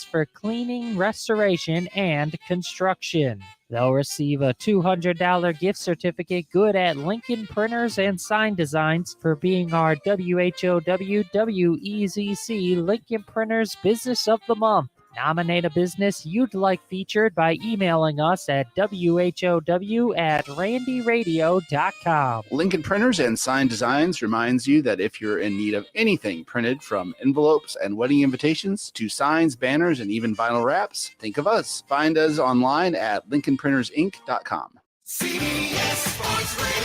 for cleaning, restoration, and construction. They'll receive a $200 gift certificate good at Lincoln Printers and Sign Designs for being our WHOW WEZC Lincoln Printers Business of the Month. Nominate a business you'd like featured by emailing us at whow@randyradio.com. Lincoln Printers and Sign Designs reminds you that if you're in need of anything printed, from envelopes and wedding invitations to signs, banners, and even vinyl wraps, think of us. Find us online at lincolnprintersinc.com. CBS Sports Radio.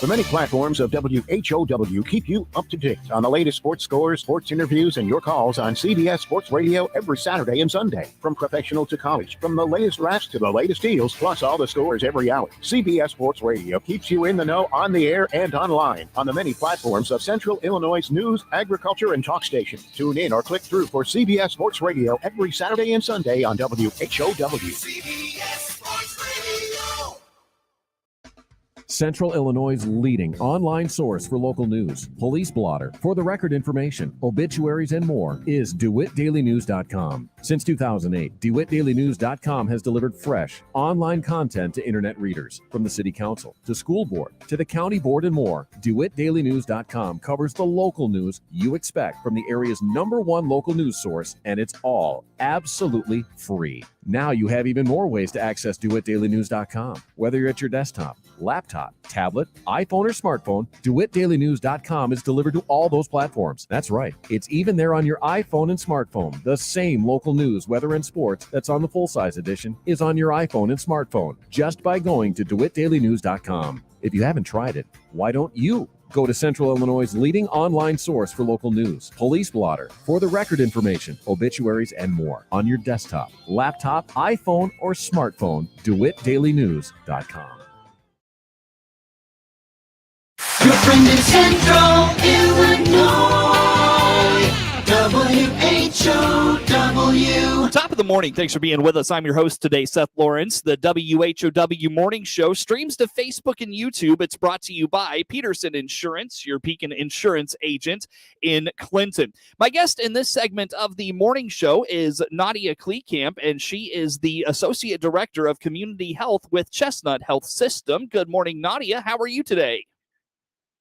The many platforms of WHOW keep you up to date on the latest sports scores, sports interviews, and your calls on CBS Sports Radio every Saturday and Sunday. From professional to college, from the latest drafts to the latest deals, plus all the scores every hour. CBS Sports Radio keeps you in the know on the air and online on the many platforms of Central Illinois' news, agriculture, and talk station. Tune in or click through for CBS Sports Radio every Saturday and Sunday on WHOW. CBS Sports Radio. Central Illinois' leading online source for local news, police blotter, for the record information, obituaries, and more is DeWittDailyNews.com. Since 2008, DeWittDailyNews.com has delivered fresh, online content to internet readers. From the City Council, to School Board, to the County Board, and more, DeWittDailyNews.com covers the local news you expect from the area's #1 local news source, and it's all absolutely free. Now you have even more ways to access DeWittDailyNews.com. Whether you're at your desktop, laptop, tablet, iPhone, or smartphone, DeWittDailyNews.com is delivered to all those platforms. That's right. It's even there on your iPhone and smartphone. The same local news, weather, and sports that's on the full-size edition is on your iPhone and smartphone just by going to DeWittDailyNews.com. If you haven't tried it, why don't you? Go to Central Illinois' leading online source for local news, police blotter, for the record information, obituaries, and more on your desktop, laptop, iPhone, or smartphone, DeWittDailyNews.com. Your friend in Central Illinois, WHOW. Top of the morning. Thanks for being with us. I'm your host today, Seth Lawrence. The WHOW Morning Show streams to Facebook and YouTube. It's brought to you by Peterson Insurance, your Pekin Insurance agent in Clinton. My guest in this segment of the morning show is Nadia Klekamp, and she is the Associate Director of Community Health with Chestnut Health System. Good morning, Nadia. How are you today?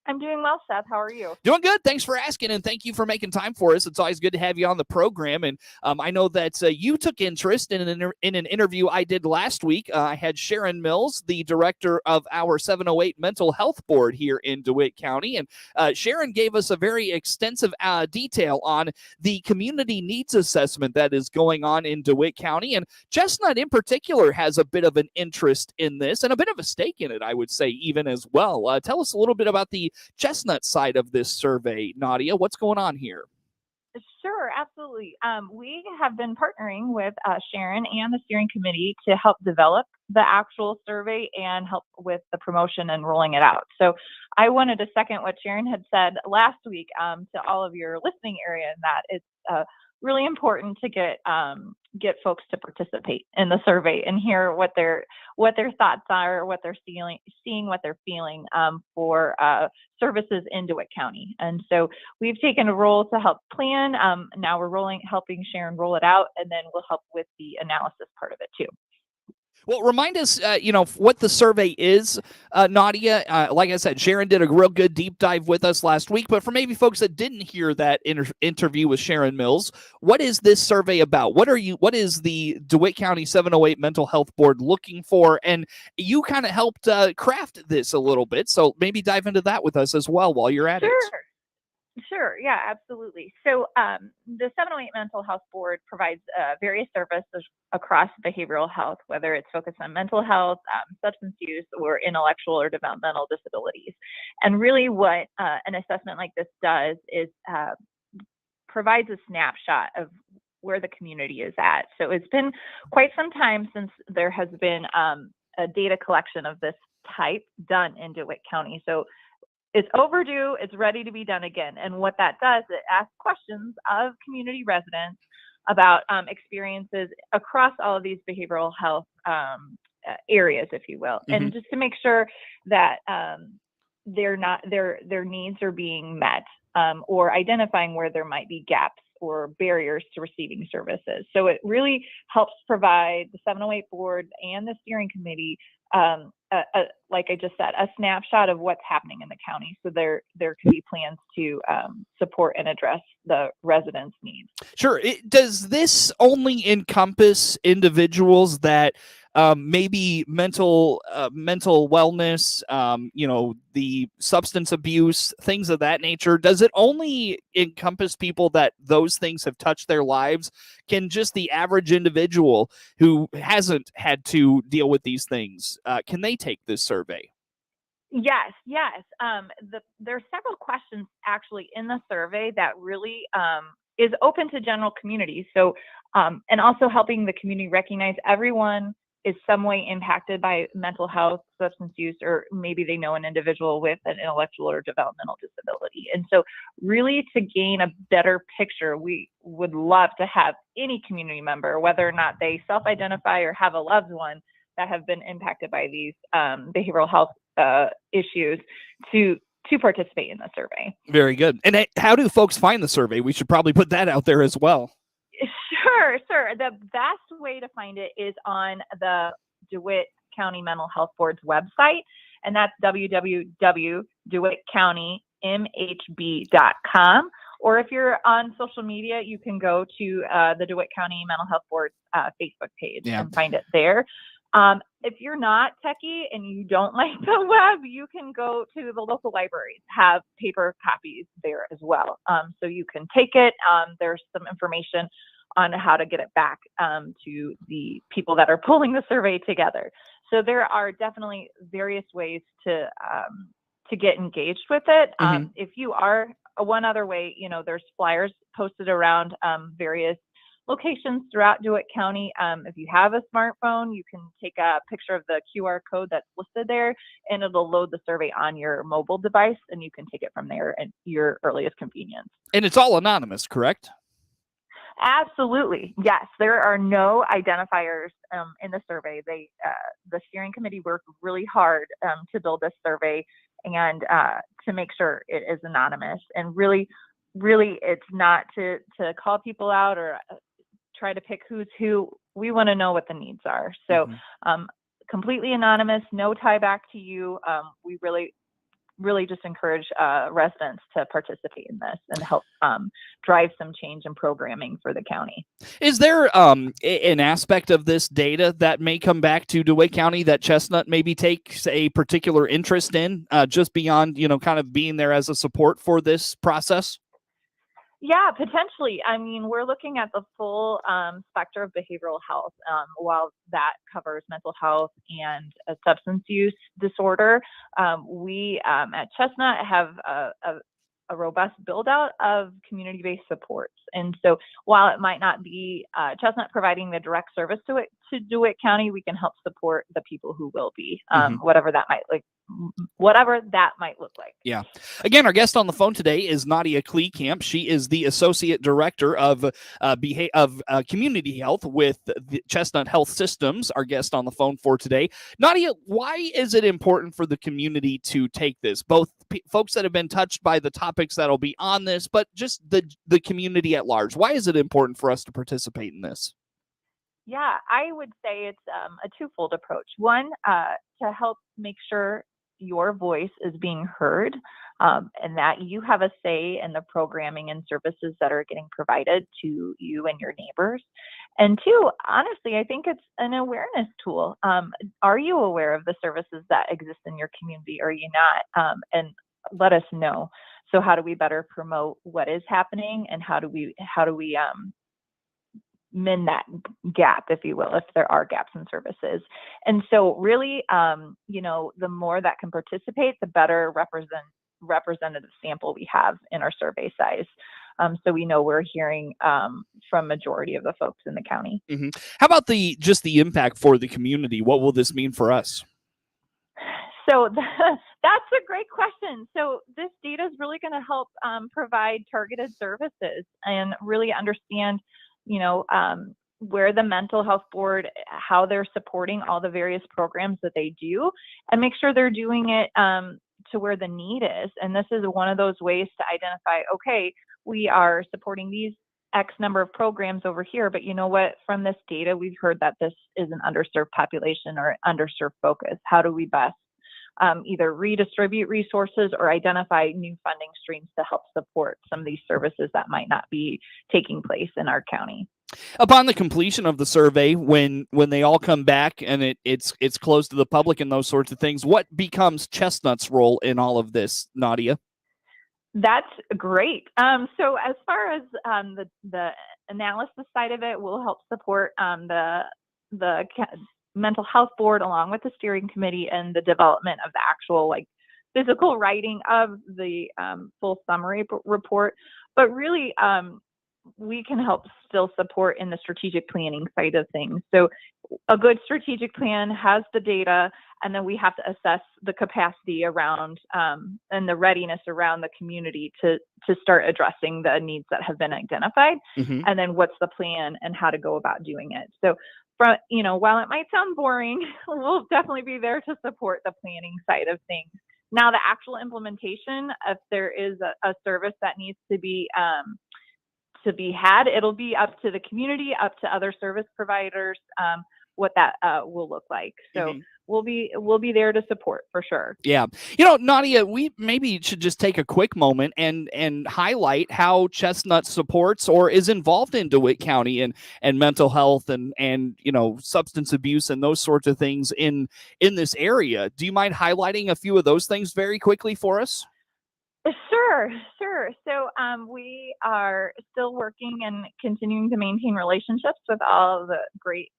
I'm doing well, Seth. How are you? Doing good. Thanks for asking, and thank you for making time for us. It's always good to have you on the program. And I know that you took interest in an interview I did last week. I had Sharon Mills, the director of our 708 Mental Health Board here in DeWitt County. And Sharon gave us a very extensive detail on the community needs assessment that is going on in DeWitt County. And Chestnut in particular has a bit of an interest in this and a bit of a stake in it, I would say, even as well. Tell us a little bit about the Chestnut side of this survey, Nadia. What's going on here? Sure, absolutely. We have been partnering with Sharon and the steering committee to help develop the actual survey and help with the promotion and rolling it out. So I wanted to second what Sharon had said last week to all of your listening area, in that it's really important to get folks to participate in the survey and hear what their thoughts are, what they're seeing, what they're feeling for services in DeWitt County. And so we've taken a role to help plan. Now we're helping Sharon roll it out, and then we'll help with the analysis part of it too. Well, remind us, what the survey is, Nadia. Like I said, Sharon did a real good deep dive with us last week. But for maybe folks that didn't hear that interview with Sharon Mills, what is this survey about? What is the DeWitt County 708 Mental Health Board looking for? And you kind of helped craft this a little bit. So maybe dive into that with us as well while you're at it. Sure. Yeah, absolutely. So the 708 Mental Health Board provides various services across behavioral health, whether it's focused on mental health, substance use, or intellectual or developmental disabilities. And really what an assessment like this does is provides a snapshot of where the community is at. So it's been quite some time since there has been a data collection of this type done in DeWitt County. So it's overdue. It's ready to be done again. And what that does, it asks questions of community residents about experiences across all of these behavioral health areas, if you will, and just to make sure that their needs are being met, or identifying where there might be gaps or barriers to receiving services. So it really helps provide the 708 board and the steering committee, like I just said, a snapshot of what's happening in the county. So there can be plans to support and address the residents' needs. Sure. Does this only encompass individuals that maybe mental wellness, the substance abuse, things of that nature? Does it only encompass people that those things have touched their lives? Can just the average individual who hasn't had to deal with these things, can they take this survey? Yes. There's several questions actually in the survey that really is open to general community. So, and also helping the community recognize everyone is some way impacted by mental health, substance use, or maybe they know an individual with an intellectual or developmental disability. And so really to gain a better picture, we would love to have any community member, whether or not they self-identify or have a loved one that have been impacted by these behavioral health issues, to participate in the survey. Very good. And how do folks find the survey? We should probably put that out there as well. Sure. The best way to find it is on the DeWitt County Mental Health Board's website, and that's www.dewittcountymhb.com. Or if you're on social media, you can go to the DeWitt County Mental Health Board's Facebook page and find it there. If you're not techie and you don't like the web, you can go to the local libraries, have paper copies there as well. So you can take it. There's some information on how to get it back to the people that are pulling the survey together. So there are definitely various ways to get engaged with it. If you are, one other way, there's flyers posted around various locations throughout DeWitt County. If you have a smartphone, you can take a picture of the QR code that's listed there, and it'll load the survey on your mobile device, and you can take it from there at your earliest convenience. And it's all anonymous, correct? Absolutely. Yes. There are no identifiers in the survey. The steering committee worked really hard to build this survey and to make sure it is anonymous. And really, it's not to call people out or try to pick who's who. We want to know what the needs are. So completely anonymous, no tie back to you. We really just encourage residents to participate in this and help drive some change in programming for the county. Is there an aspect of this data that may come back to DeWitt County that Chestnut maybe takes a particular interest in, just beyond, kind of being there as a support for this process? Yeah, potentially. I mean, we're looking at the full spectrum of behavioral health. While that covers mental health and substance use disorder, we at Chestnut have a robust build out of community-based supports. And so while it might not be Chestnut providing the direct service to DeWitt County, we can help support the people who will be, whatever that might look like. Yeah. Again, our guest on the phone today is Nadia Klekamp. She is the Associate Director of Community Health with the Chestnut Health Systems, our guest on the phone for today. Nadia, why is it important for the community to take this? Both folks that have been touched by the topics that'll be on this, but just the community at large. Why is it important for us to participate in this? Yeah, I would say it's a twofold approach. One, to help make sure your voice is being heard and that you have a say in the programming and services that are getting provided to you and your neighbors. And two, honestly, I think it's an awareness tool. Are you aware of the services that exist in your community? Or are you not? And let us know. So how do we better promote what is happening, and how do we mend that gap, if you will, if there are gaps in services? And so really, the more that can participate, the better representative sample we have in our survey size. So we know we're hearing from majority of the folks in the county. How about the impact for the community? What will this mean for us? So that's a great question. So this data is really going to help provide targeted services and really understand where the mental health board, how they're supporting all the various programs that they do, and make sure they're doing it to where the need is. And this is one of those ways to identify, okay, we are supporting these X number of programs over here, but you know what? From this data, we've heard that this is an underserved population or underserved focus. How do we best either redistribute resources or identify new funding streams to help support some of these services that might not be taking place in our county? Upon the completion of the survey, when they all come back and it's closed to the public and those sorts of things, what becomes Chestnut's role in all of this, Nadia? That's great. So as far as the analysis side of it, we'll help support the mental health board along with the steering committee and the development of the actual physical writing of the full summary report. But really, we can help still support in the strategic planning side of things. So a good strategic plan has the data, and then we have to assess the capacity around and the readiness around the community to start addressing the needs that have been identified. Mm-hmm. And then what's the plan and how to go about doing it. So while it might sound boring, we'll definitely be there to support the planning side of things. Now, the actual implementation, if there is a service that needs to be had, it'll be up to the community, up to other service providers, what that will look like. So we'll be there to support for sure. Yeah. Nadia, we maybe should just take a quick moment and highlight how Chestnut supports or is involved in DeWitt County and mental health and substance abuse and those sorts of things in this area. Do you mind highlighting a few of those things very quickly for us? Sure. So we are still working and continuing to maintain relationships with all of the great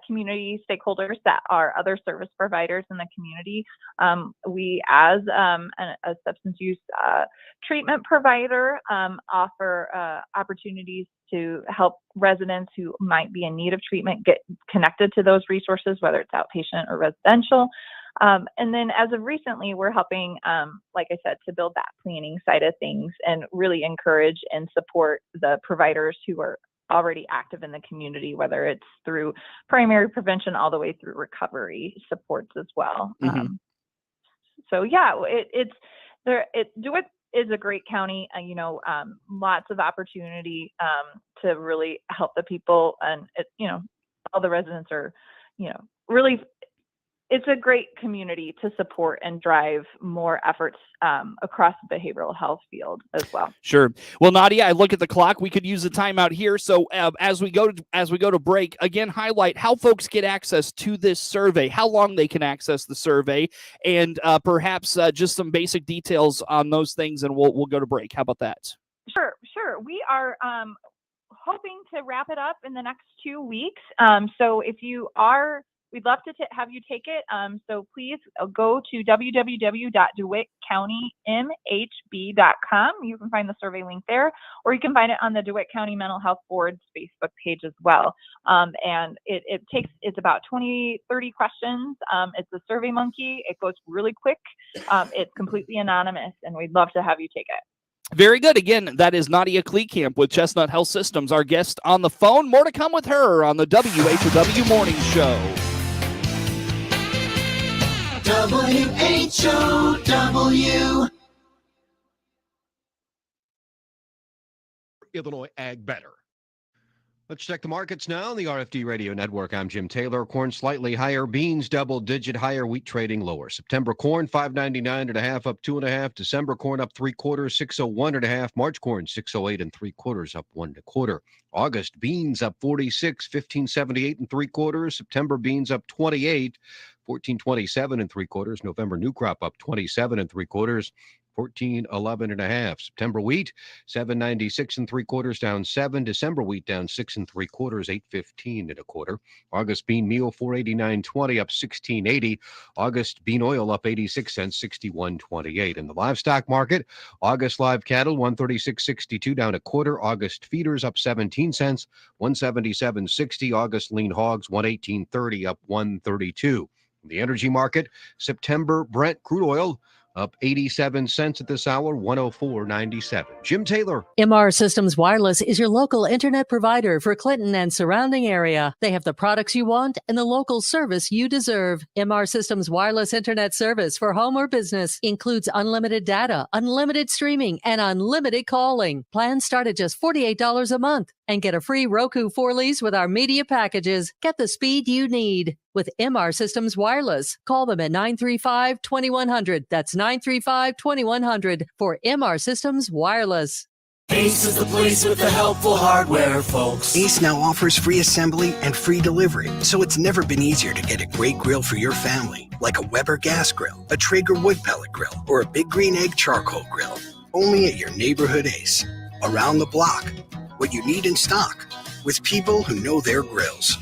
community stakeholders that are other service providers in the community. We, as a substance use treatment provider, offer opportunities to help residents who might be in need of treatment get connected to those resources, whether it's outpatient or residential. And then as of recently, we're helping, like I said, to build that planning side of things and really encourage and support the providers who are already active in the community, whether it's through primary prevention all the way through recovery supports as well. Mm-hmm. So yeah, DeWitt is a great county, lots of opportunity to really help the people, and all the residents are, really. It's a great community to support and drive more efforts across the behavioral health field as well. Sure. Well, Nadia, I look at the clock. We could use a timeout here. So as we go to break, again, highlight how folks get access to this survey, how long they can access the survey, and perhaps just some basic details on those things, and we'll go to break. How about that? Sure. We are hoping to wrap it up in the next 2 weeks. So if you are, we'd love to have you take it. So please go to www.dewittcountymhb.com. You can find the survey link there, or you can find it on the DeWitt County Mental Health Board's Facebook page as well. And it's about 20-30 questions. It's a Survey Monkey. It goes really quick. It's completely anonymous, and we'd love to have you take it. Very good. Again, that is Nadia Klekamp with Chestnut Health Systems, our guest on the phone. More to come with her on the WHOW Morning Show. WHOW. Illinois Ag Better. Let's check the markets now on the RFD Radio Network. I'm Jim Taylor. Corn slightly higher, beans double-digit higher, wheat trading lower. September corn $5.99.5 up 2.5. December corn up 3/4, $6.01.5. March corn $6.08 3/4 up 1 1/4. August beans up 46, $15.78 3/4. September beans up 28, $14.27 3/4. November new crop up 27 3/4. $14.11.5. September wheat, $7.96 3/4 down 7. December wheat down 6 3/4, $8.15 1/4. August bean meal $4.89.20 up 16.80. August bean oil up 86 cents, 61.28. In the livestock market, August live cattle $136.62 down 1/4. August feeders up 17 cents, $177.60. August lean hogs $118.30 up 132. In the energy market, September Brent crude oil up 87 cents at this hour, 104.97. Jim Taylor. MR Systems Wireless is your local internet provider for Clinton and surrounding area. They have the products you want and the local service you deserve. MR Systems Wireless Internet service for home or business includes unlimited data, unlimited streaming, and unlimited calling. Plans start at just $48 a month and get a free Roku 4 lease with our media packages. Get the speed you need with MR Systems Wireless. Call them at 935-2100. That's 935-2100 for MR Systems Wireless. Ace is the place with the helpful hardware, folks. Ace now offers free assembly and free delivery, so it's never been easier to get a great grill for your family, like a Weber gas grill, a Traeger wood pellet grill, or a Big Green Egg charcoal grill. Only at your neighborhood Ace. Around the block. What you need in stock, with people who know their grills.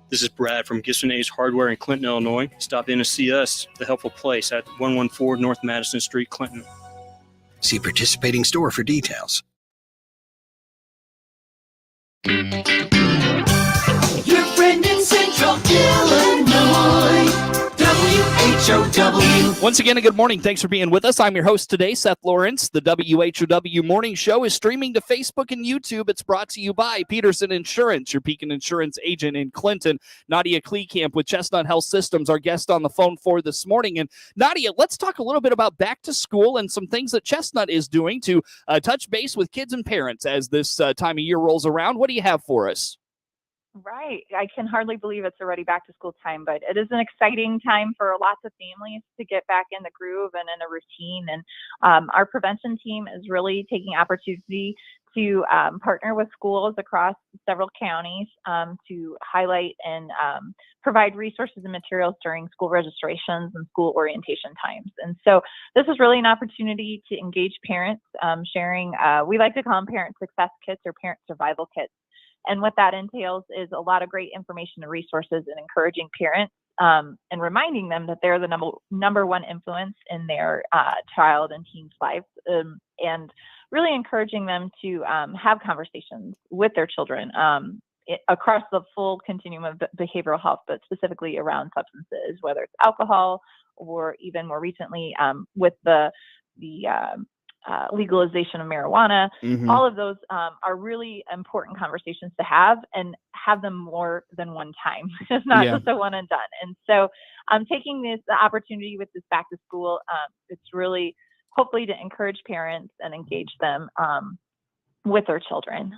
This is Brad from Gibson Ace Hardware in Clinton, Illinois. Stop in to see us, the helpful place at 114 North Madison Street, Clinton. See participating store for details. Your friend in Central Illinois, WHOW. Once again, a good morning. Thanks for being with us. I'm your host today, Seth Lawrence. The WHOW Morning Show is streaming to Facebook and YouTube. It's brought to you by Peterson Insurance, your Pekin Insurance agent in Clinton. Nadia Klekamp with Chestnut Health Systems, our guest on the phone for this morning. And Nadia, let's talk a little bit about back to school and some things that Chestnut is doing to touch base with kids and parents as this time of year rolls around. What do you have for us? Right. I can hardly believe it's already back to school time, but it is an exciting time for lots of families to get back in the groove and in a routine. And our prevention team is really taking opportunity to partner with schools across several counties to highlight and provide resources and materials during school registrations and school orientation times. And so this is really an opportunity to engage parents, sharing, we like to call them parent success kits or parent survival kits. And what that entails is a lot of great information and resources and encouraging parents and reminding them that they're the number one influence in their child and teen's life, and really encouraging them to have conversations with their children across the full continuum of behavioral health, but specifically around substances, whether it's alcohol or even more recently with the legalization of marijuana. All of those are really important conversations to have and have them more than one time. It's not just a one and done. And so I'm taking the opportunity with this back to school. It's really hopefully to encourage parents and engage them with their children.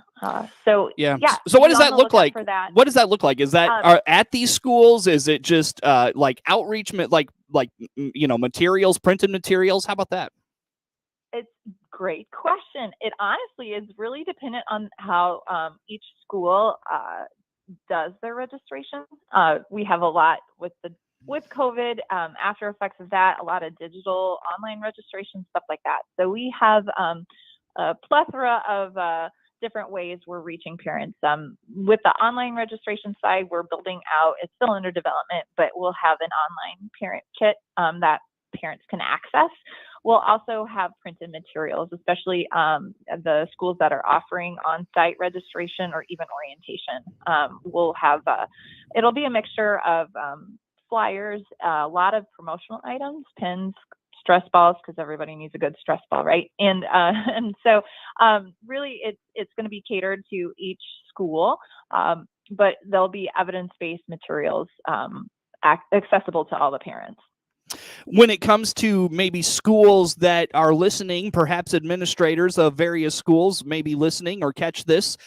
So what does that look like? What does that look like? Is that are at these schools? Is it just like outreach, like materials, printed materials? How about that? It's a great question. It honestly is really dependent on how each school does their registration. We have a lot with COVID, after effects of that, a lot of digital online registration, stuff like that. So we have a plethora of different ways we're reaching parents. With the online registration side, we're building out, it's still under development, but we'll have an online parent kit that parents can access. We'll also have printed materials, especially the schools that are offering on-site registration or even orientation. We'll have, it'll be a mixture of flyers, a lot of promotional items, pins, stress balls, because everybody needs a good stress ball, right? And so really it's going to be catered to each school, but there'll be evidence-based materials accessible to all the parents. When it comes to maybe schools that are listening, perhaps administrators of various schools may be listening or catch this,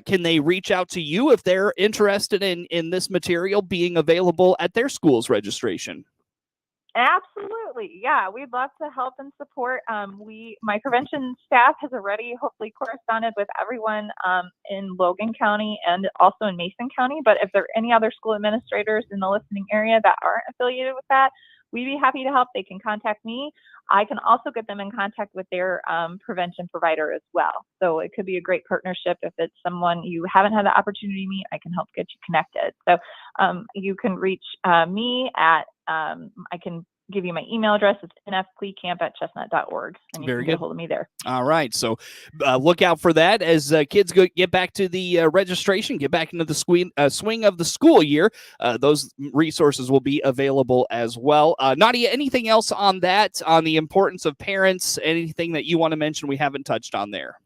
can they reach out to you if they're interested in this material being available at their school's registration? Absolutely. Yeah, we'd love to help and support. My prevention staff has already hopefully corresponded with everyone in Logan County and also in Mason County. But if there are any other school administrators in the listening area that aren't affiliated with that, we'd be happy to help. They can contact me. I can also get them in contact with their prevention provider as well. So it could be a great partnership. If it's someone you haven't had the opportunity to meet, I can help get you connected. So you can reach me at, I can give you my email address. It's nfklekamp@chestnut.org, and you Very can get good. a hold of me there. All right. So look out for that as kids get back to the registration, get back into the swing of the school year. Those resources will be available as well. Nadia, anything else on that, on the importance of parents, anything that you want to mention we haven't touched on there?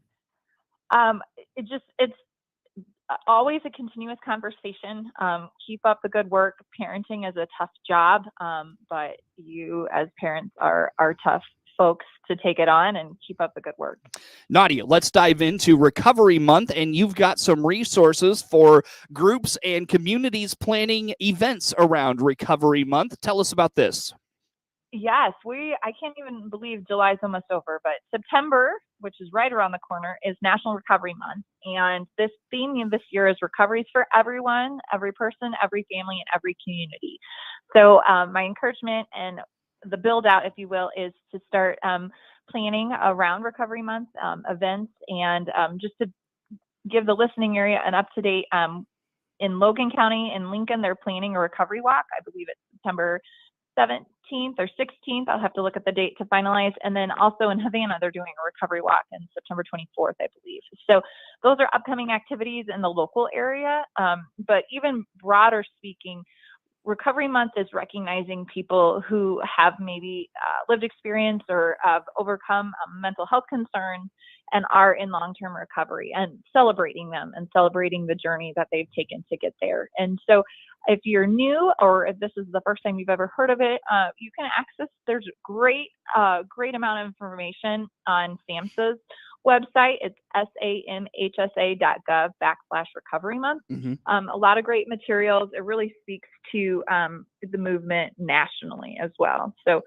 It's always a continuous conversation. Keep up the good work. Parenting is a tough job, but you as parents are tough folks to take it on, and keep up the good work. Nadia, let's dive into Recovery Month, and you've got some resources for groups and communities planning events around Recovery Month. Tell us about this. Yes, I can't even believe July's almost over, but September, which is right around the corner, is National Recovery Month. And this theme this year is recoveries for everyone, every person, every family, and every community. So my encouragement and the build out, if you will, is to start planning around Recovery Month events, and just to give the listening area an up-to-date, in Logan County, in Lincoln, they're planning a recovery walk. I believe it's September 17th or 16th. I'll have to look at the date to finalize. And then also in Havana, they're doing a recovery walk on September 24th, I believe. So those are upcoming activities in the local area. But even broader speaking, Recovery Month is recognizing people who have maybe lived experience or have overcome mental health concerns and are in long-term recovery, and celebrating them and celebrating the journey that they've taken to get there. And so if you're new, or if this is the first time you've ever heard of it, you can access, there's great amount of information on SAMHSA's website. It's samhsa.gov/recovery month. Mm-hmm. A lot of great materials. It really speaks to the movement nationally as well. So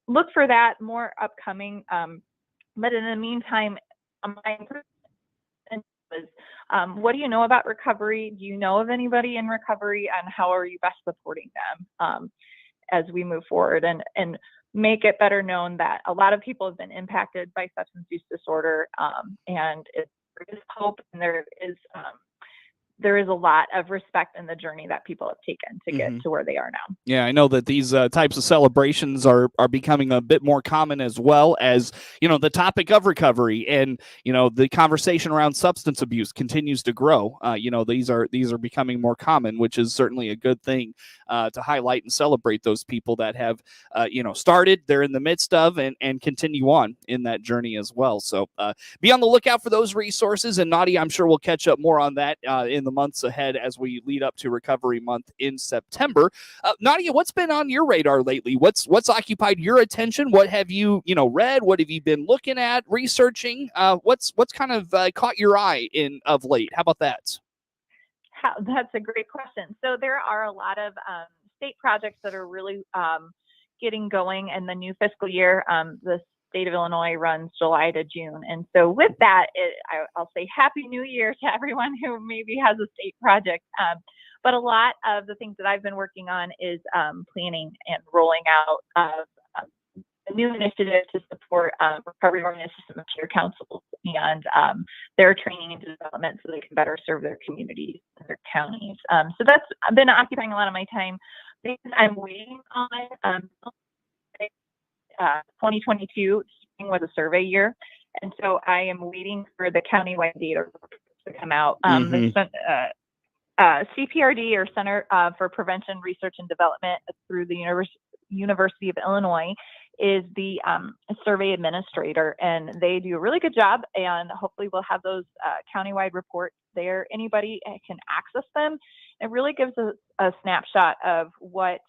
look for that, more upcoming. But in the meantime, my encouragement is, what do you know about recovery? Do you know of anybody in recovery, and how are you best supporting them as we move forward? And make it better known that a lot of people have been impacted by substance use disorder, and there is hope, and there is a lot of respect in the journey that people have taken to get to where they are now. Yeah, I know that these types of celebrations are becoming a bit more common, as well as, the topic of recovery, and, the conversation around substance abuse continues to grow. These are becoming more common, which is certainly a good thing to highlight and celebrate those people that have, started, they're in the midst of, and continue on in that journey as well. So be on the lookout for those resources. And Nadia, I'm sure we'll catch up more on that in the months ahead as we lead up to Recovery Month in September. Nadia, what's been on your radar lately? What's occupied your attention? What have you read? What have you been looking at, researching? What's kind of caught your eye of late? How about that? That's a great question. So there are a lot of state projects that are really getting going in the new fiscal year. The state of Illinois runs July to June. And so with that, I'll say Happy New Year to everyone who maybe has a state project. But a lot of the things that I've been working on is planning and rolling out a new initiative to support recovery organizations of care councils and their training and development so they can better serve their communities and their counties. So that's been occupying a lot of my time. Things I'm waiting on. 2022 spring was a survey year, and so I am waiting for the countywide data to come out. CPRD, or Center for Prevention, Research, and Development, through the University of Illinois, is the survey administrator, and they do a really good job, and hopefully we'll have those countywide reports there. Anybody can access them. It really gives a snapshot of what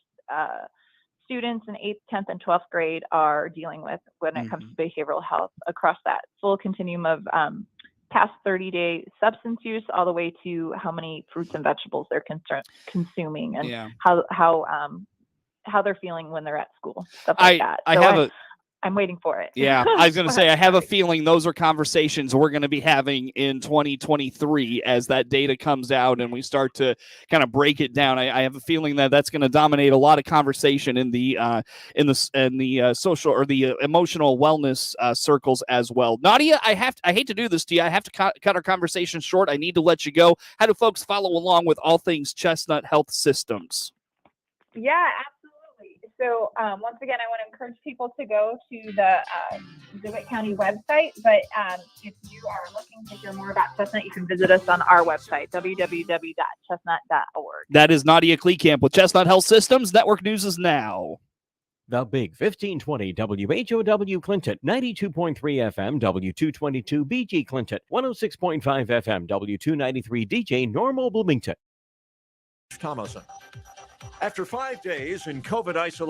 students in 8th, 10th, and 12th grade are dealing with when it comes to behavioral health across that full continuum of past 30-day substance use, all the way to how many fruits and vegetables they're consuming, and how they're feeling when they're at school, stuff like that. I'm waiting for it. Yeah, I was going to say, I have a feeling those are conversations we're going to be having in 2023 as that data comes out and we start to kind of break it down. I have a feeling that that's going to dominate a lot of conversation in the social or the emotional wellness circles as well. Nadia, I hate to do this to you. I have to cut our conversation short. I need to let you go. How do folks follow along with all things Chestnut Health Systems? Yeah, absolutely. So once again, I want to encourage people to go to the DeWitt County website. But if you are looking to hear more about Chestnut, you can visit us on our website, www.chestnut.org. That is Nadia Klekamp with Chestnut Health Systems. Network News is now. The Big 1520 WHOW Clinton, 92.3 FM, W222 BG Clinton, 106.5 FM, W293 DJ Normal Bloomington. Thomason. After 5 days in COVID isolation,